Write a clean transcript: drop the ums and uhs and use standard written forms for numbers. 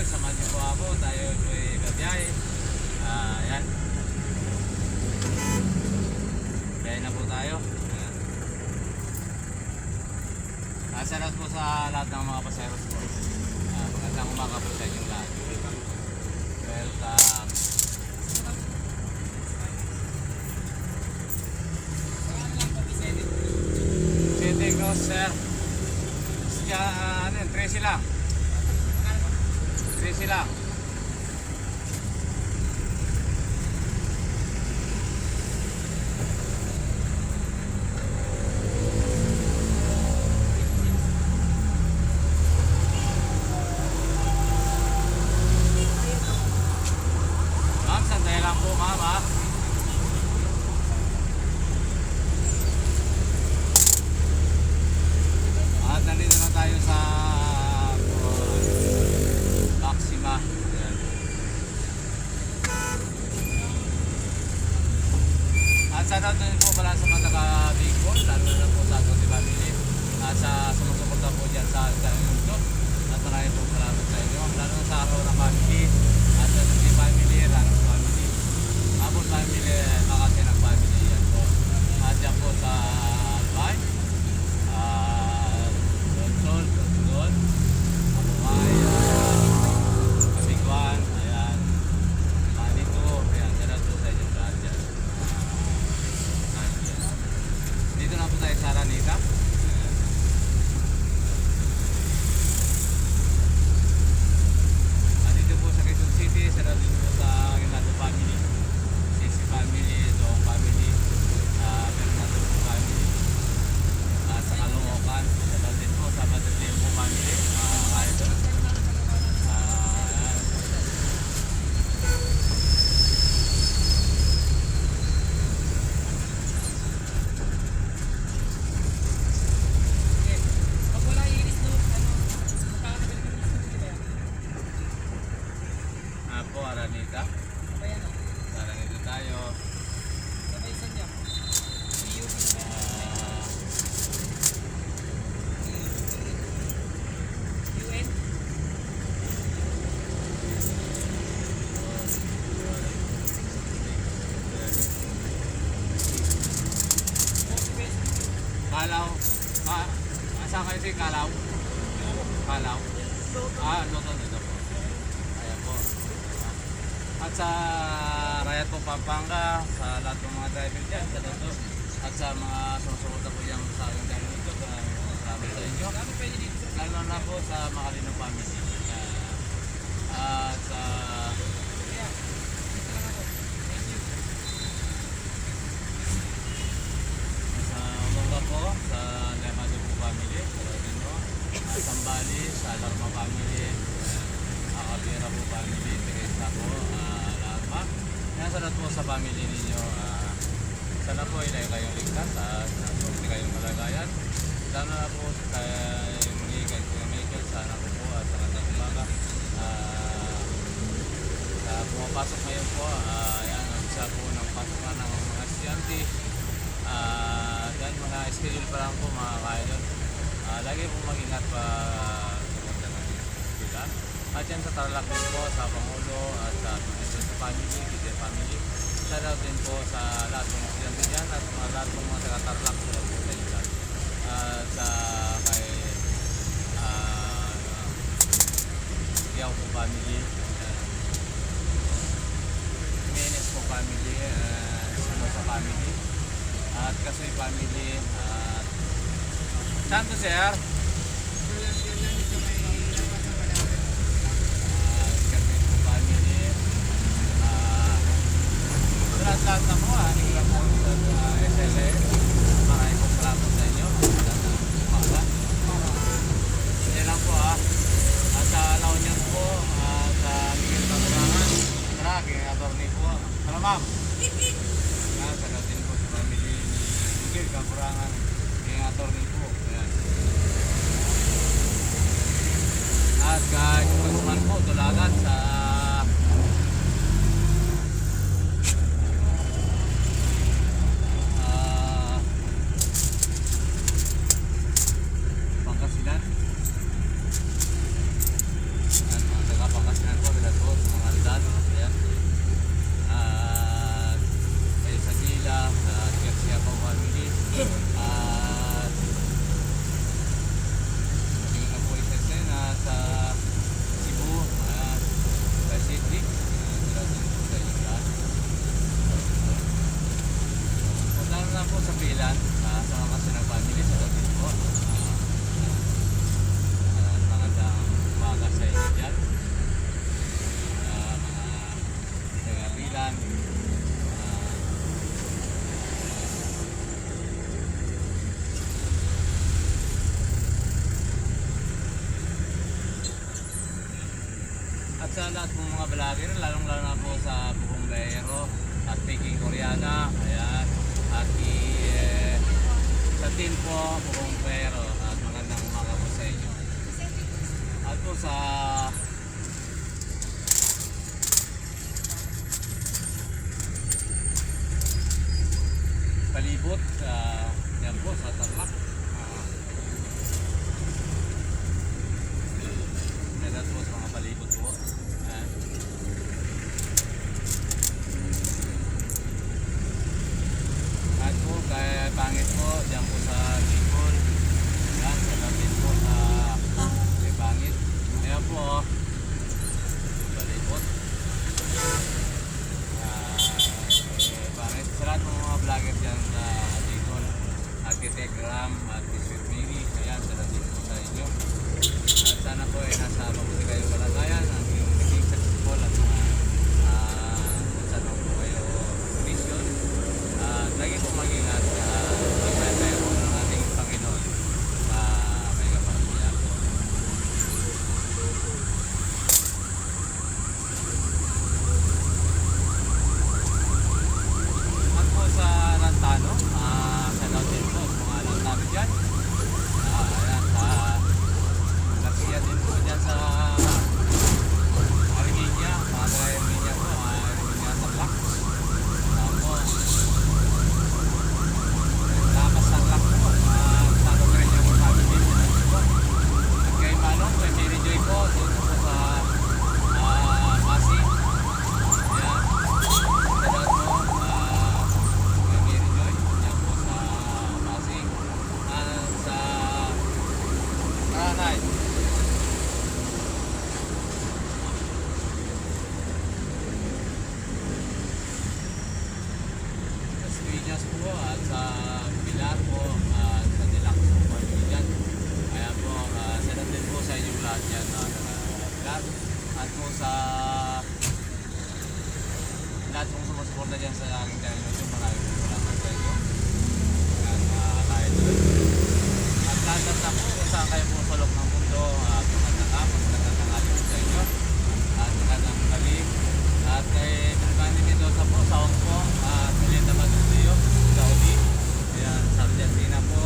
Miguel, samahan niyo po ako. Tayo po ay babiyahe. Yan. Biyahe na po tayo. Salamat po sa lahat ng mga paseros po. Magandang umaga po sa inyong lahat. Welcome. City Cross, sir. Ano yun? 13 lang. 13 lang. Ma'am, sandali lang po, ma'am, ha? At nandito na tayo sa Maxima. Ayan. At sana doon po pala sa mga taga-Bicol, lalo na po sa ating family at sa sumusuporta po dyan sa YouTube. At maraming po salamat sa inyo, lalo na sa araw ng family at sa ating family, lalo sa family. Abot family, Makati ng family yan po. At yan po sa Albay. Doon, Kabiguan, ayan, Manito, ayan, salamat po sa inyong lahat dyan. Dito na po tayo sa Araneta. Dito po sa Quezon City, salamat din po sa Ginato family, Sisi family, Doong family, Bernardo family, sa Caloocan, salamat din po sa Madrid po family, idol. Po, Araneta. Araneta tayo. Kalaw. Saan kayo si Kalaw? Kalaw. Luton dito po. Ayan po. At sa Rayat po Pampanga, sa lahat ng mga driver dyan, sa Luton. At sa mga sumusuporta po dyan sa aking channel nito, salamat sa inyo. Lalo na po sa Makalino family. At sa Olonga po, sa Lemado po family, sa Rodino, Sambali, sa Alarma family, Akabira po family, Teresa po, Alarma. Yan sa lahat po sa family ninyo. Sana po ilay kayong ligtas at hindi kayong malagayan. Lalo na po kay Miguel, Michael, sana po po at magandang umaga. Pumapasok ngayon po, yan ang isa po ng pasukan ng mga estudyante. Yan mga schedule pa lang po mga kaidol. Lagi po mag-ingat pa sa mga sila. At yan sa Tarlac din po, sa Pangulo at sa family, Kite family. Shout out din po sa lahat ng estudyante dyan at lahat ng mga taga-Tarlac po sa inyo lahat. Sa kay Yaw po family, Jimenez po family, Sanosa family, at Kasoy family, at Santo Sir, Carmen po family, lahat na po, hindi po sa SLA. Maraming po salamat sa inyo. Yan lang po at sa La Union po, sa Miguel Pakurangan, aking attorney po. Hello ma'am. Sa natin po sa family ni Miguel Pakurangan, aking attorney po. Ayan. At kay Congressman po, Tulagan sa Pangasinan. At sa lahat ng mga vlogger, lalong-lalo na po sa Bukumbero at Peking Koreana, ayan, at sa team po, Bukumbero, at magandang umaga po sa inyo. At po sa palibot, yan po sa Tarlac. Yan po sa mga palibot po. Ayan. At po kaya pangit po, dyan po sa Bicol. Yan, sa lapit po sa kay pangit. Ayan po, palibot. Pangit sa lahat ng mga vlogger dyan sa Bicol. At kay Telegram, at kay Sweet Mary. Ayan, salamat po sa inyo. At sana po ay nasa mabuti kayong kalagayan, ang inyong naging successful at mga saan po kayo mission. Lagi po mag-ingat, magpapaya po ng ating Panginoon sa may kapatid po. At po sa Lantano, sa Lautin po, mga Lantano dyan. Ayan, sa Garcia din po dyan sa Armenia, mga taga Armenia po, Armenia Tarlac. Tapos, Lamas Tarlac po, Tano Grenya po sabi din po. At kay Manong, kay Mary Joy po, dito po sa Pasig. Ayan, shout out po kay Mary Joy, dyan po sa Pasig. Sa Tanay. Sa Piñas po at sa Pilar po at sa Dilac po dyan. Ayan po, salamat din po sa inyong lahat dyan na Pilar. At po sa lahat pong sumusuporta dyan sa aking channel YouTube, maraming po salamat sa inyo. At kahit at lahat na po kung saan kayo po sulok ng mundo, at magandang hapon, magandang tanghali po sa inyo, at magandang gabi. At kay Bilbani Mendoza po sa Hong Kong, at Melinda Madudio sa Saudi, ayan, sa Argentina po,